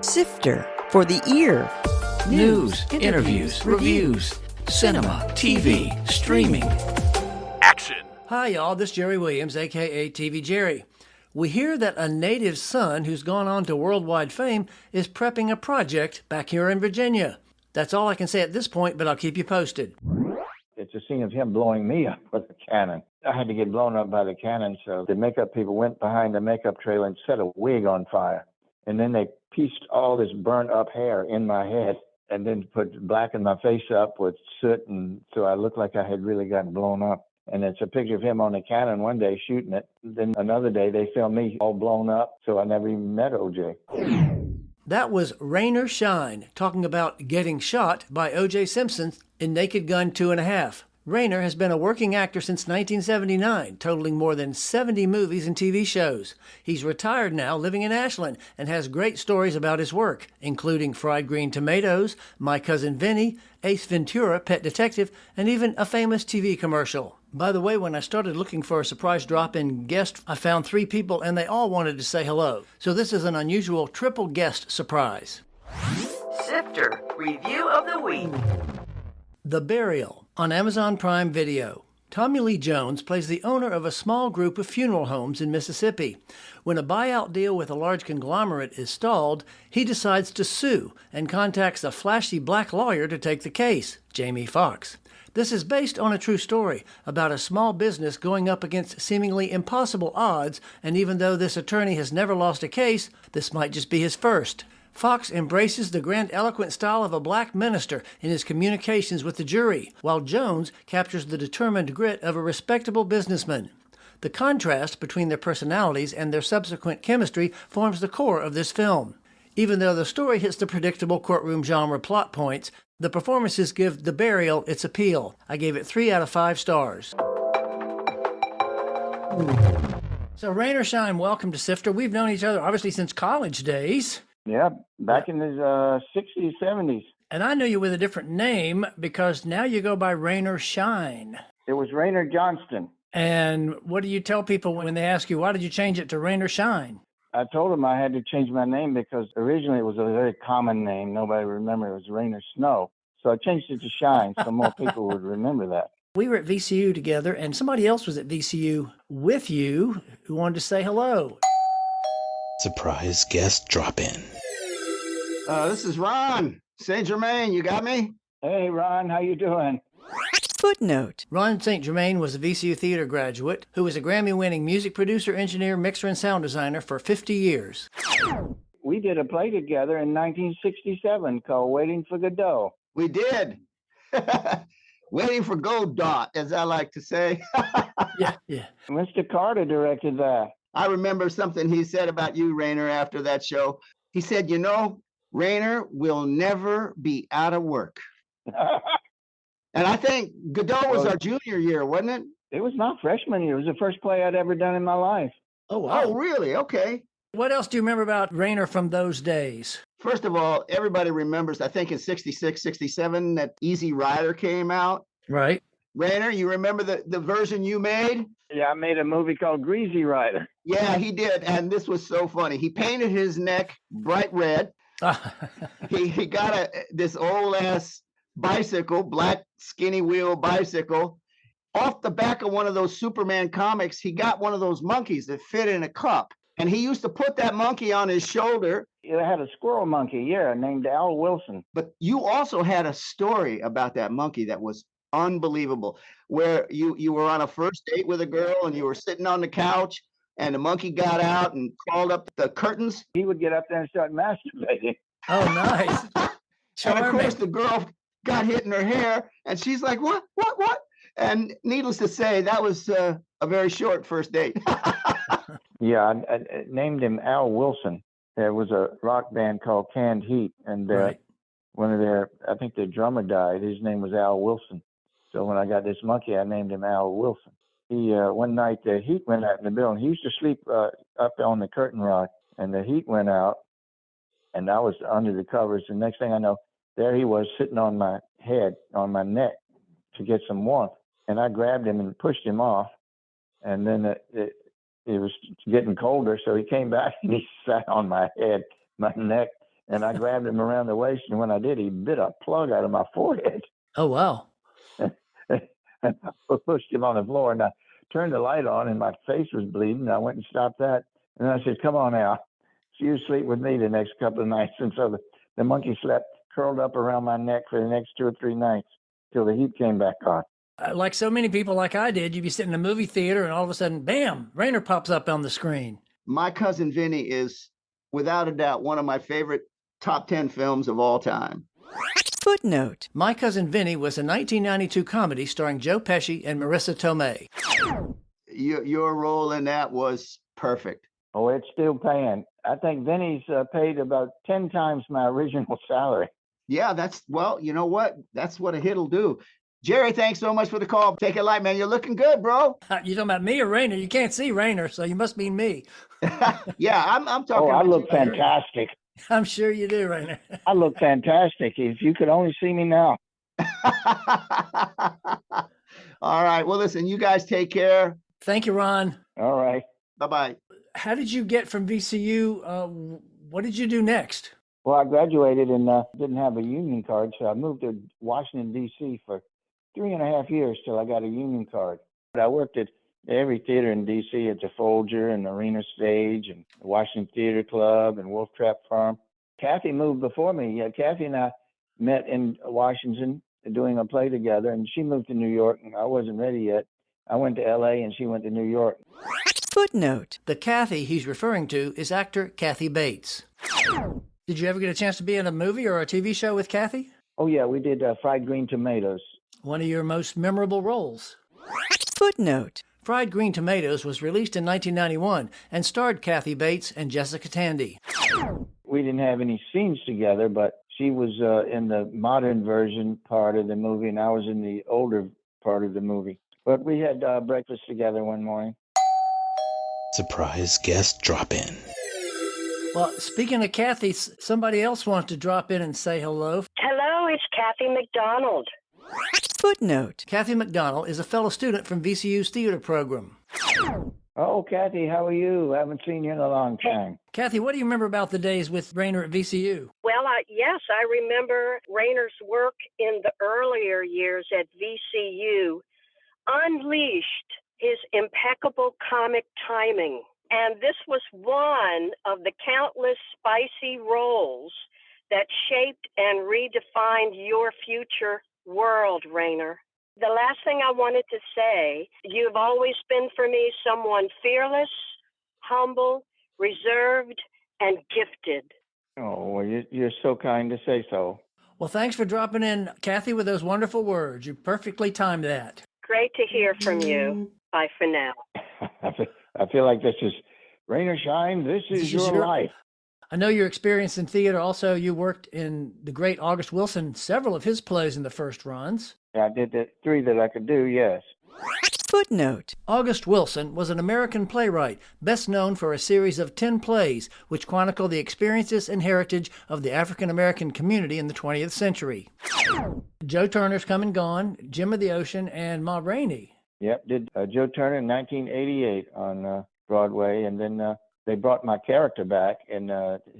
Sifter for the ear. News, interviews, reviews, cinema, TV, streaming. Action. Hi, y'all. This is Jerry Williams, a.k.a. TV Jerry. We hear that a native son who's gone on to worldwide fame is prepping a project back here in Virginia. That's all I can say at this point, but I'll keep you posted. It's a scene of him blowing me up with a cannon. I had to get blown up by the cannon, so the makeup people went behind the makeup trailer and set a wig on fire. And then they pieced all this burnt up hair in my head and then put blackened my face up with soot, and so I looked like I had really gotten blown up. And it's a picture of him on the cannon one day shooting it. Then another day they filmed me all blown up, so I never even met O.J. That was Raynor Scheine talking about getting shot by O.J. Simpson in Naked Gun 2.5. Raynor has been a working actor since 1979, totaling more than 70 movies and TV shows. He's retired now, living in Ashland, and has great stories about his work, including Fried Green Tomatoes, My Cousin Vinny, Ace Ventura, Pet Detective, and even a famous TV commercial. By the way, when I started looking for a surprise drop-in guest, I found 3 people, and they all wanted to say hello. So this is an unusual triple guest surprise. Sifter Review of the Week. The Burial on Amazon Prime Video. Tommy Lee Jones plays the owner of a small group of funeral homes in Mississippi. When a buyout deal with a large conglomerate is stalled, he decides to sue and contacts a flashy black lawyer to take the case, Jamie Foxx. This is based on a true story about a small business going up against seemingly impossible odds, and even though this attorney has never lost a case, this might just be his first. Fox embraces the grandiloquent style of a black minister in his communications with the jury, while Jones captures the determined grit of a respectable businessman. The contrast between their personalities and their subsequent chemistry forms the core of this film. Even though the story hits the predictable courtroom genre plot points, the performances give The Burial its appeal. I gave it 3 out of 5 stars. So Raynor Scheine, welcome to Sifter. We've known each other obviously since college days. Yeah, back in the 60s, 70s. And I knew you with a different name because now you go by Raynor Scheine. It was Raynor Johnston. And what do you tell people when they ask you, why did you change it to Raynor Scheine? I told them I had to change my name because originally it was a very common name. Nobody remembered it was Raynor Snow. So I changed it to Shine so more people would remember that. We were at VCU together, and somebody else was at VCU with you who wanted to say hello. Surprise guest drop-in. This is Ron St. Germain. You got me? Hey, Ron, how you doing? Footnote. Ron St. Germain was a VCU theater graduate who was a Grammy-winning music producer, engineer, mixer, and sound designer for 50 years. We did a play together in 1967 called Waiting for Godot. We did. Waiting for Godot, as I like to say. Yeah. Mr. Carter directed that. I remember something he said about you, Raynor, after that show. He said, you know, Raynor will never be out of work. And I think Godot was our junior year, wasn't it? It was not freshman year. It was the first play I'd ever done in my life. Oh, wow. Oh, really? Okay. What else do you remember about Raynor from those days? First of all, everybody remembers, I think in 66, 67, that Easy Rider came out. Right. Raynor, you remember the version you made? Yeah, I made a movie called Greasy Rider. Yeah, he did. And this was so funny. He painted his neck bright red. He got this old ass bicycle, black skinny wheel bicycle. Off the back of one of those Superman comics, he got one of those monkeys that fit in a cup. And he used to put that monkey on his shoulder. It had a squirrel monkey, named Al Wilson. But you also had a story about that monkey that was unbelievable, where you were on a first date with a girl and you were sitting on the couch and the monkey got out and crawled up the curtains. He would get up there and start masturbating. Oh, nice. And of course the girl got hit in her hair and she's like, what? And needless to say, that was a very short first date. Yeah, I named him Al Wilson. There was a rock band called Canned Heat, and Right. I think their drummer died. His name was Al Wilson. So when I got this monkey, I named him Al Wilson. He one night the heat went out in the building. He used to sleep up on the curtain rod, and the heat went out, and I was under the covers. The next thing I know, there he was sitting on my head, on my neck, to get some warmth. And I grabbed him and pushed him off, and then it was getting colder, so he came back and he sat on my head, my neck, And I grabbed him around the waist, and when I did, he bit a plug out of my forehead. Oh, wow. And I pushed him on the floor, and I turned the light on, and my face was bleeding. I went and stopped that. And I said, come on now. So you sleep with me the next couple of nights. And so the monkey slept curled up around my neck for the next 2 or 3 nights till the heat came back on. Like so many people like I did, you'd be sitting in a movie theater and all of a sudden, bam, Raynor pops up on the screen. My Cousin Vinny is, without a doubt, one of my favorite top 10 films of all time. Footnote. My Cousin Vinny was a 1992 comedy starring Joe Pesci and Marissa Tomei. Your role in that was perfect. Oh, it's still paying. I think Vinny's paid about 10 times my original salary. Yeah, well, you know what? That's what a hit'll do. Jerry, thanks so much for the call. Take it light, man. You're looking good, bro. You talking about me or Raynor? You can't see Raynor, so you must mean me. Yeah, I'm talking. Oh, I about look you. fantastic. I'm sure you do, Raynor. I look fantastic. If you could only see me now. All right. Well, listen, you guys take care. Thank you, Ron. All right. Bye-bye. How did you get from VCU? What did you do next? Well, I graduated and didn't have a union card, so I moved to Washington, D.C. for 3.5 years till I got a union card. I worked at every theater in D.C. at the Folger and Arena Stage and the Washington Theater Club and Wolf Trap Farm. Kathy moved before me. Kathy and I met in Washington doing a play together, and she moved to New York, and I wasn't ready yet. I went to L.A., and she went to New York. Footnote. The Kathy he's referring to is actor Kathy Bates. Did you ever get a chance to be in a movie or a TV show with Kathy? Oh, yeah, we did Fried Green Tomatoes. One of your most memorable roles. Footnote. Fried Green Tomatoes was released in 1991 and starred Kathy Bates and Jessica Tandy. We didn't have any scenes together, but she was in the modern version part of the movie, and I was in the older part of the movie. But we had breakfast together one morning. Surprise guest drop in. Well, speaking of Kathy, somebody else wants to drop in and say hello. Hello, it's Kathy McDonald. Footnote. Kathy McDonald is a fellow student from VCU's theater program. Oh, Kathy, how are you? I haven't seen you in a long time. Kathy, what do you remember about the days with Raynor at VCU? Well, yes, I remember Raynor's work in the earlier years at VCU unleashed his impeccable comic timing. And this was one of the countless spicy roles that shaped and redefined your future world, Raynor. The last thing I wanted to say, you've always been for me someone fearless, humble, reserved, and gifted. Oh, well, you're so kind to say so. Well, thanks for dropping in, Kathy, with those wonderful words. You perfectly timed that. Great to hear from you. Bye for now. I feel like this is Raynor Scheine. This is your life. I know your experience in theater. Also, you worked in the great August Wilson, several of his plays in the first runs. I did the 3 that I could do, yes. Footnote. August Wilson was an American playwright, best known for a series of 10 plays which chronicle the experiences and heritage of the African American community in the 20th century. Joe Turner's Come and Gone, Jim of the Ocean, and Ma Rainey. Yep, did Joe Turner in 1988 on Broadway, and then they brought my character back in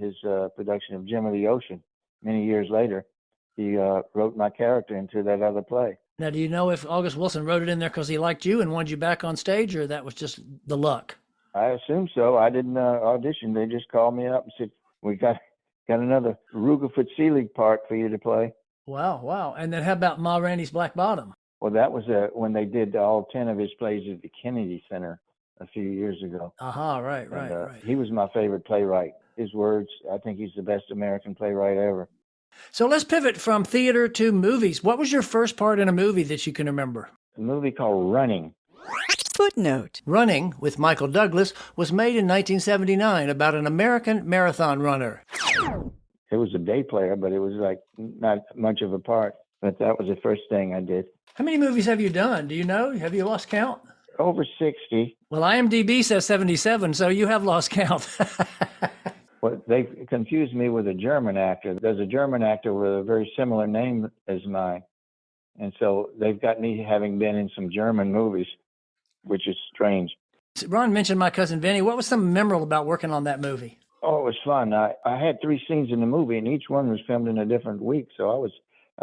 his production of Jim of the Ocean. Many years later, he wrote my character into that other play. Now, do you know if August Wilson wrote it in there because he liked you and wanted you back on stage, or that was just the luck? I assume so. I didn't audition. They just called me up and said, we got another Rugerfoot Seelig part for you to play. Wow. And then how about Ma Rainey's Black Bottom? Well, that was when they did all 10 of his plays at the Kennedy Center a few years ago. Right. He was my favorite playwright. His words, I think he's the best American playwright ever. So let's pivot from theater to movies. What was your first part in a movie that you can remember? A movie called Running. Footnote. Running, with Michael Douglas, was made in 1979 about an American marathon runner. It was a day player, but it was like not much of a part. But that was the first thing I did. How many movies have you done? Do you know? Have you lost count? Over 60. Well, IMDb says 77, so you have lost count. Well, they confused me with a German actor. There's a German actor with a very similar name as mine. And so they've got me having been in some German movies, which is strange. Ron mentioned My Cousin Vinny. What was so memorable about working on that movie? Oh, it was fun. I had 3 scenes in the movie, and each one was filmed in a different week. So I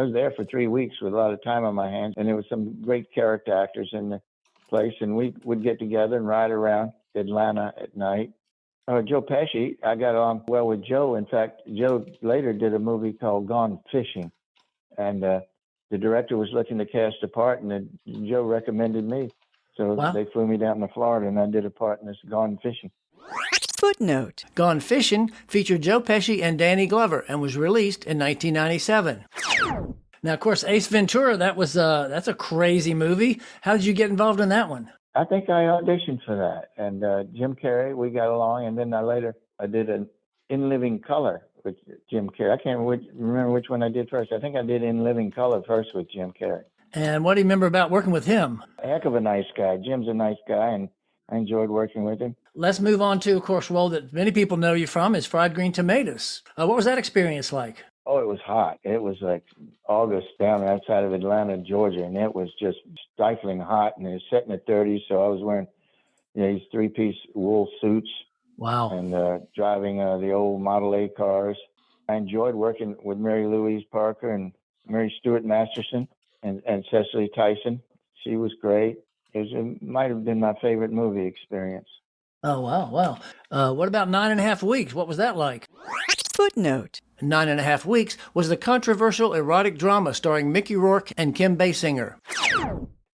was there for 3 weeks with a lot of time on my hands, and there was some great character actors in the place, and we would get together and ride around Atlanta at night. Joe Pesci, I got along well with Joe. In fact, Joe later did a movie called Gone Fishing, and the director was looking to cast a part, and Joe recommended me. So Wow. they flew me down to Florida, and I did a part in this Gone Fishing. Footnote. Gone Fishing featured Joe Pesci and Danny Glover and was released in 1997. Now, of course, Ace Ventura, that's a crazy movie. How did you get involved in that one? I think I auditioned for that, and Jim Carrey, we got along, and then I did an In Living Color with Jim Carrey. I can't remember which one I did first. I think I did In Living Color first with Jim Carrey. And what do you remember about working with him? A heck of a nice guy. Jim's a nice guy, and I enjoyed working with him. Let's move on to, of course, role that many people know you from is Fried Green Tomatoes. What was that experience like? Oh, it was hot. It was like August down outside of Atlanta, Georgia, and it was just stifling hot, and it was set in the 30s, so I was wearing these 3-piece wool suits. Wow. And driving the old Model A cars. I enjoyed working with Mary Louise Parker and Mary Stuart Masterson and Cecily Tyson. She was great. It might have been my favorite movie experience. Oh, wow. What about 9.5 Weeks? What was that like? Footnote. 9.5 Weeks was the controversial erotic drama starring Mickey Rourke and Kim Basinger.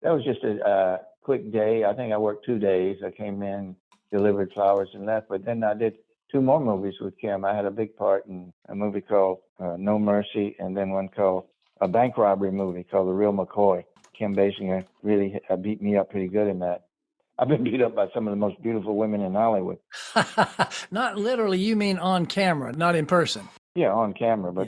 That was just a quick day. I think I worked 2 days. I came in, delivered flowers, and left. But then I did 2 more movies with Kim. I had a big part in a movie called No Mercy, and then one called a bank robbery movie called The Real McCoy. Kim Basinger really beat me up pretty good in that. I've been beat up by some of the most beautiful women in Hollywood. Not literally, you mean on camera, not in person. Yeah, on camera, but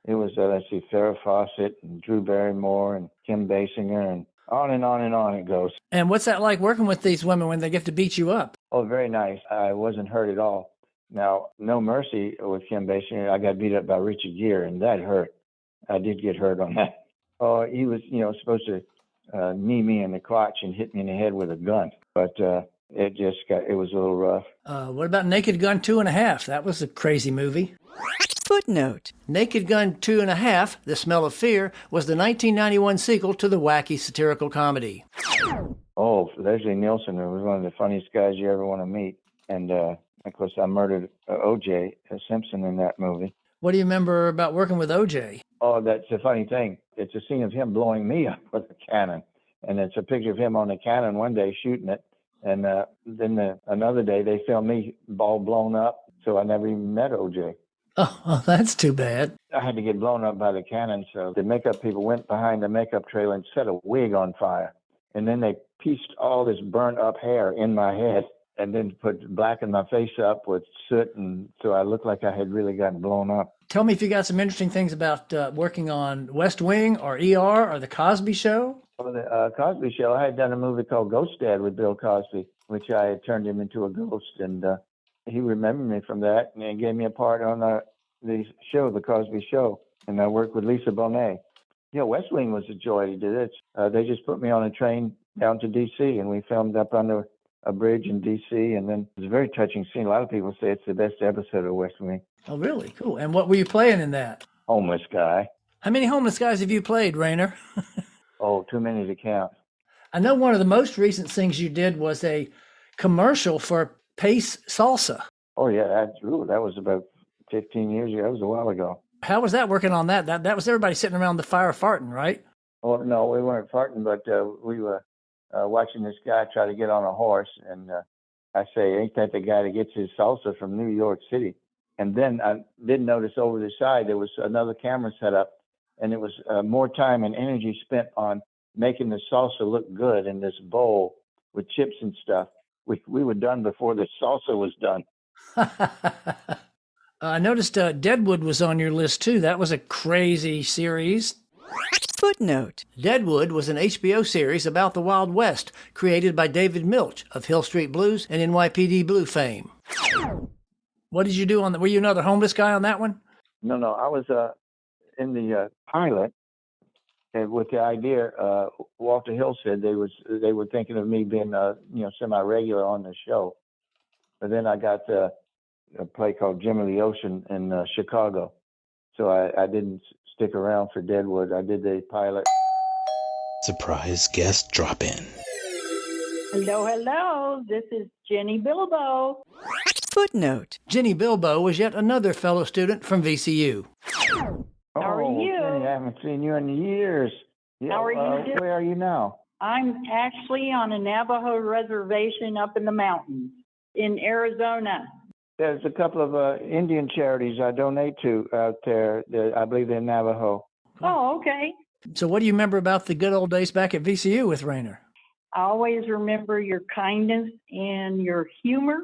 it was, let's see, Farrah Fawcett and Drew Barrymore and Kim Basinger, and on and on and on it goes. And what's that like working with these women when they get to beat you up? Oh, very nice. I wasn't hurt at all. Now, No Mercy with Kim Basinger, I got beat up by Richard Gere, and that hurt. I did get hurt on that. Oh, he was, supposed to knee me in the crotch and hit me in the head with a gun, but it was a little rough. What about Naked Gun 2.5? That was a crazy movie. Footnote. Naked Gun 2.5, The Smell of Fear, was the 1991 sequel to the wacky satirical comedy. Oh, Leslie Nielsen was one of the funniest guys you ever want to meet. And, of course, I murdered O.J. Simpson in that movie. What do you remember about working with O.J.? Oh, that's a funny thing. It's a scene of him blowing me up with a cannon. And it's a picture of him on the cannon one day shooting it. And then another day they filmed me all blown up. So I never even met O.J. Oh, that's too bad. I had to get blown up by the cannon, so the makeup people went behind the makeup trailer and set a wig on fire. And then they pieced all this burnt up hair in my head and then blackened my face up with soot, and so I looked like I had really gotten blown up. Tell me if you got some interesting things about working on West Wing or ER or The Cosby Show. For the Cosby Show, I had done a movie called Ghost Dad with Bill Cosby, which I had turned him into a ghost, and he remembered me from that and gave me a part on the show, The Cosby Show, and I worked with Lisa Bonet. West Wing was a joy to do this. They just put me on a train down to D.C., and we filmed up under a bridge in D.C., and then it was a very touching scene. A lot of people say it's the best episode of West Wing. Oh, really? Cool. And what were you playing in that? Homeless guy. How many homeless guys have you played, Raynor? Oh, too many to count. I know one of the most recent things you did was a commercial for Pace Salsa. Oh, yeah, that was about 15 years ago. That was a while ago. How was that working on that? That was everybody sitting around the fire farting, right? Oh, no, we weren't farting, but we were watching this guy try to get on a horse. And I say, ain't that the guy that gets his salsa from New York City? And then I did notice over the side there was another camera set up, and it was more time and energy spent on making the salsa look good in this bowl with chips and stuff. We were done before the salsa was done. I noticed Deadwood was on your list, too. That was a crazy series. Footnote. Deadwood was an HBO series about the Wild West, created by David Milch of Hill Street Blues and NYPD Blue fame. What did you do on that? Were you another homeless guy on that one? No, I was in the pilot, and with the idea, Walter Hill said they were thinking of me being semi-regular on the show. But then I got a play called Jim of the Ocean in Chicago. So I didn't stick around for Deadwood. I did the pilot. Surprise guest drop in. Hello, hello. This is Jenny Bilbo. Footnote. Jenny Bilbo was yet another fellow student from VCU. How are you? Jenny, I haven't seen you in years. Yeah, How are you doing? Where are you now? I'm actually on a Navajo reservation up in the mountains in Arizona. There's a couple of Indian charities I donate to out there. I believe they're Navajo. Oh, okay. So what do you remember about the good old days back at VCU with Raynor? I always remember your kindness and your humor.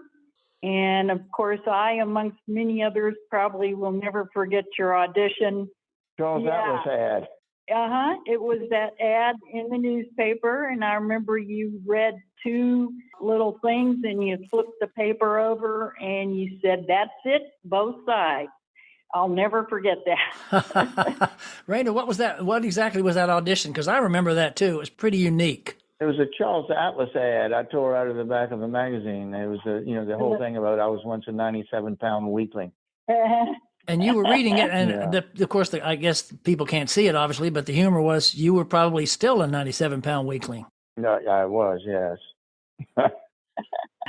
And of course, I, amongst many others, probably will never forget your audition. Charles Atlas ad. It was that ad in the newspaper, and I remember you read two little things, and you flipped the paper over, and you said, "That's it, both sides." I'll never forget that. Raynor, what was that? What exactly was that audition? Because I remember that too. It was pretty unique. It was a Charles Atlas ad I tore out of the back of a magazine. It was the whole thing about I was once a 97-pound weakling. And you were reading it, and of course, I guess people can't see it, obviously, but the humor was you were probably still a 97-pound weakling. No, I was, yes.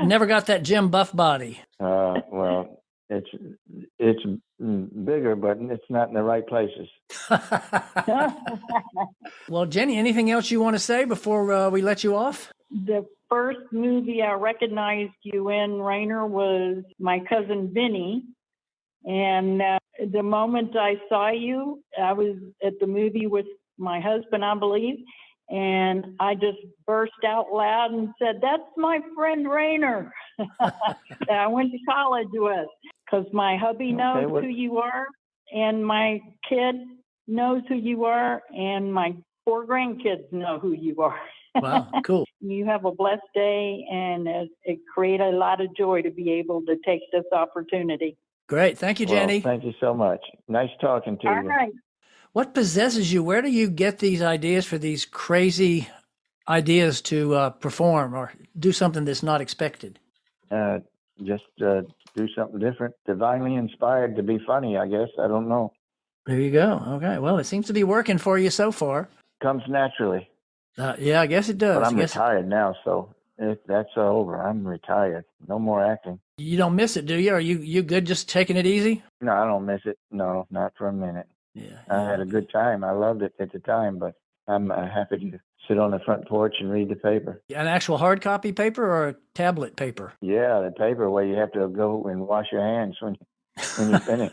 Never got that Jim Buff body. Well, it's bigger, but it's not in the right places. Well, Jenny, anything else you want to say before we let you off? The first movie I recognized you in, Raynor, was My Cousin Vinny. And the moment I saw you, I was at the movie with my husband, I believe, and I just burst out loud and said, "That's my friend Raynor." That I went to college with, because my hubby knows who you are, and my kid knows who you are, and my 4 grandkids know who you are. Wow, cool. You have a blessed day, and it created a lot of joy to be able to take this opportunity. Great. Thank you, Jenny. Well, thank you so much. Nice talking to you. All right. What possesses you? Where do you get these ideas for these crazy ideas to perform or do something that's not expected? Just do something different. Divinely inspired to be funny, I guess. I don't know. There you go. Okay. Well, it seems to be working for you so far. Comes naturally. Yeah, I guess it does. But I'm retired now, so that's over. I'm retired. No more acting. You don't miss it, do you? Are you good just taking it easy? No, I don't miss it. No, not for a minute. Yeah. I had a good time. I loved it at the time, but I'm happy to sit on the front porch and read the paper. An actual hard copy paper or a tablet paper? Yeah, the paper where you have to go and wash your hands when you finish.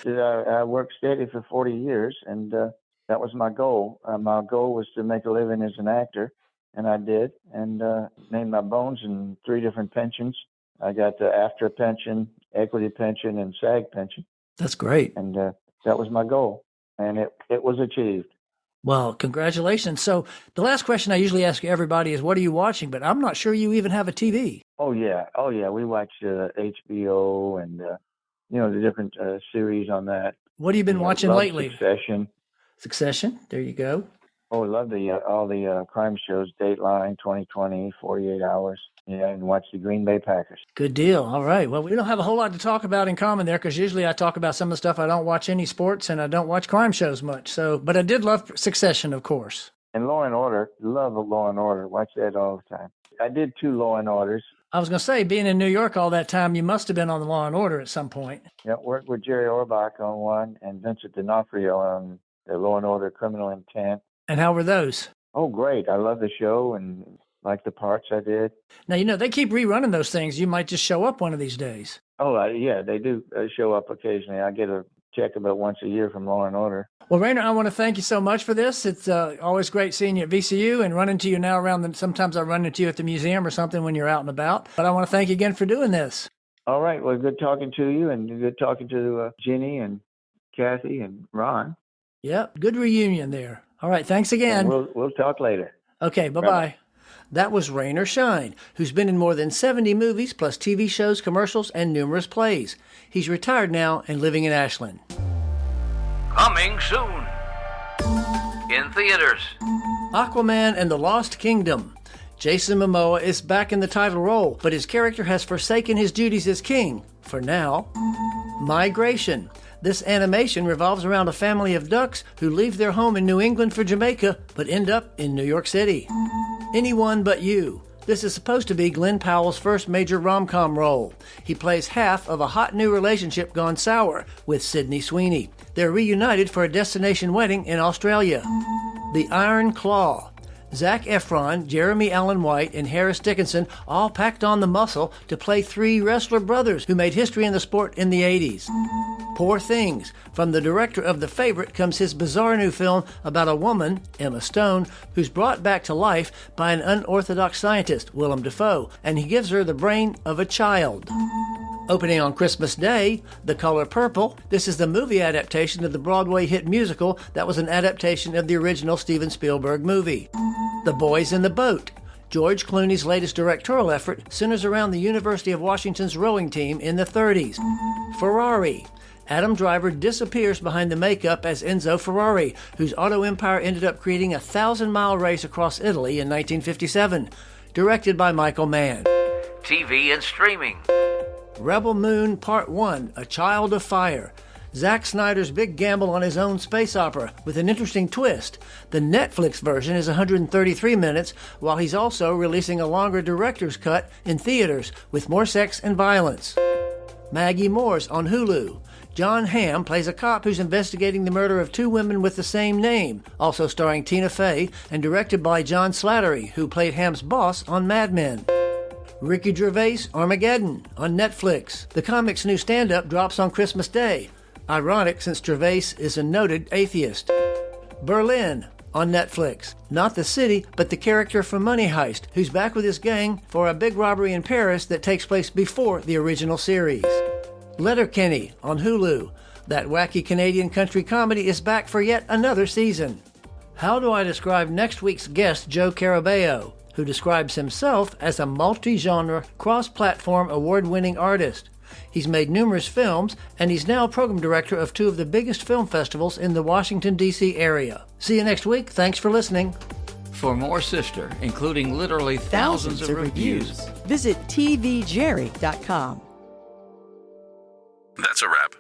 I worked steady for 40 years, and that was my goal. My goal was to make a living as an actor, and I did, and named my bones in 3 different pensions. I got the after pension, equity pension, and SAG pension. That's great. And that was my goal, and it was achieved. Well, congratulations. So the last question I usually ask everybody is, what are you watching? But I'm not sure you even have a TV. Oh, yeah. We watch HBO and, the different series on that. What have you been watching lately? Succession. There you go. Oh, I love all the crime shows, Dateline, 2020, 48 Hours. Yeah, and watch the Green Bay Packers. Good deal. All right. Well, we don't have a whole lot to talk about in common there, because usually I talk about some of the stuff. I don't watch any sports, and I don't watch crime shows much. But I did love Succession, of course. And Law and Order. Love Law and Order. Watch that all the time. I did 2 Law and Orders. I was going to say, being in New York all that time, you must have been on the Law and Order at some point. Yeah, worked with Jerry Orbach on one and Vincent D'Onofrio on the Law and Order Criminal Intent. And how were those? Oh, great. I love the show and like the parts I did. Now, they keep rerunning those things. You might just show up one of these days. Oh, yeah, they do show up occasionally. I get a check about once a year from Law and Order. Well, Raynor, I want to thank you so much for this. It's always great seeing you at VCU and running into you now sometimes I run into you at the museum or something when you're out and about. But I want to thank you again for doing this. All right. Well, good talking to you, and good talking to Ginny and Kathy and Ron. Yep. Good reunion there. All right. Thanks again. And we'll talk later. Okay. Bye-bye. That was Raynor Scheine, who's been in more than 70 movies, plus TV shows, commercials, and numerous plays. He's retired now and living in Ashland. Coming soon. In theaters. Aquaman and the Lost Kingdom. Jason Momoa is back in the title role, but his character has forsaken his duties as king, for now. Migration. This animation revolves around a family of ducks who leave their home in New England for Jamaica, but end up in New York City. Anyone But You. This is supposed to be Glenn Powell's first major rom-com role. He plays half of a hot new relationship gone sour with Sydney Sweeney. They're reunited for a destination wedding in Australia. The Iron Claw. Zac Efron, Jeremy Allen White, and Harris Dickinson all packed on the muscle to play three wrestler brothers who made history in the sport in the 80s. Poor Things. From the director of The Favorite comes his bizarre new film about a woman, Emma Stone, who's brought back to life by an unorthodox scientist, Willem Dafoe, and he gives her the brain of a child. Opening on Christmas Day, The Color Purple. This is the movie adaptation of the Broadway hit musical that was an adaptation of the original Steven Spielberg movie. The Boys in the Boat. George Clooney's latest directorial effort centers around the University of Washington's rowing team in the 30s. Ferrari. Adam Driver disappears behind the makeup as Enzo Ferrari, whose auto empire ended up creating a 1,000-mile race across Italy in 1957. Directed by Michael Mann. TV and streaming. Rebel Moon Part 1, A Child of Fire. Zack Snyder's big gamble on his own space opera with an interesting twist. The Netflix version is 133 minutes, while he's also releasing a longer director's cut in theaters with more sex and violence. Maggie Moore's on Hulu. John Hamm plays a cop who's investigating the murder of two women with the same name, also starring Tina Fey and directed by John Slattery, who played Hamm's boss on Mad Men. Ricky Gervais' Armageddon on Netflix. The comic's new stand-up drops on Christmas Day. Ironic since Gervais is a noted atheist. Berlin on Netflix. Not the city, but the character from Money Heist, who's back with his gang for a big robbery in Paris that takes place before the original series. Letterkenny on Hulu. That wacky Canadian country comedy is back for yet another season. How do I describe next week's guest, Joe Carabeo, who describes himself as a multi-genre, cross-platform, award-winning artist? He's made numerous films, and he's now program director of two of the biggest film festivals in the Washington, D.C. area. See you next week. Thanks for listening. For more Sister, including literally thousands of reviews, Visit tvjerry.com. That's a wrap.